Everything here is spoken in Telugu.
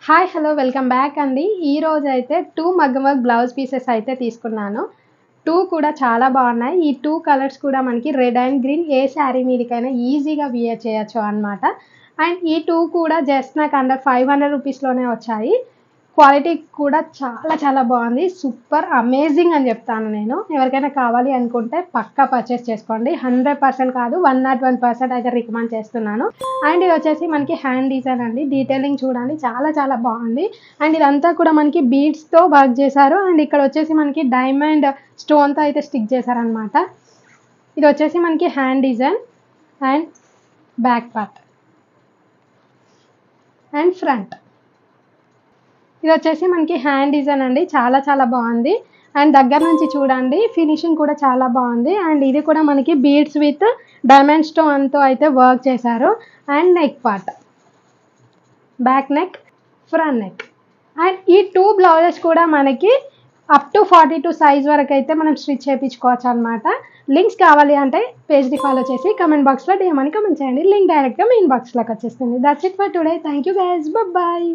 హాయ్ హలో వెల్కమ్ బ్యాక్ అండి. ఈరోజు అయితే 2 మగ్గం వర్క్ బ్లౌజ్ పీసెస్ అయితే తీసుకున్నాను. 2 కూడా చాలా బాగున్నాయి. ఈ 2 కలర్స్ కూడా మనకి రెడ్ అండ్ గ్రీన్ ఏ శారీ మీదకైనా ఈజీగా వియర్ చేయొచ్చు అనమాట. అండ్ ఈ 2 కూడా జస్ట్ నాకు అండర్ 500 రూపీస్లోనే వచ్చాయి. క్వాలిటీ కూడా చాలా బాగుంది. సూపర్ అమేజింగ్ అని చెప్తాను నేను. ఎవరికైనా కావాలి అనుకుంటే పక్కా పర్చేస్ చేసుకోండి. 100% కాదు 101% అయితే రికమెండ్ చేస్తున్నాను. అండ్ ఇది వచ్చేసి మనకి హ్యాండ్ డిజైన్ అండి. డీటెయిలింగ్ చూడండి చాలా బాగుంది. అండ్ ఇదంతా కూడా మనకి బీడ్స్తో వర్క్ చేశారు. అండ్ ఇక్కడ వచ్చేసి మనకి డైమండ్ స్టోన్తో అయితే స్టిక్ చేశారనమాట. ఇది వచ్చేసి మనకి hand design and back part and front. ఇది వచ్చేసి మనకి హ్యాండ్ డిజైన్ అండి. చాలా బాగుంది. అండ్ దగ్గర నుంచి చూడండి ఫినిషింగ్ కూడా చాలా బాగుంది. అండ్ ఇది కూడా మనకి బీడ్స్ విత్ డైమండ్ స్టోన్తో అయితే వర్క్ చేశారు. And neck part, back neck, front neck. And ఈ 2 బ్లౌజెస్ కూడా మనకి అప్ టు 42 సైజ్ వరకు అయితే మనం స్టిచ్ చేయించుకోవచ్చు అనమాట. లింక్స్ కావాలి అంటే పేజ్ని ఫాలో చేసి కమెంట్ బాక్స్లో DM అని కమెంట్ చేయండి. లింక్ డైరెక్ట్గా మీ ఇన్బాక్స్లోకి వచ్చేస్తుంది. That's it for today. Thank you guys. Bye.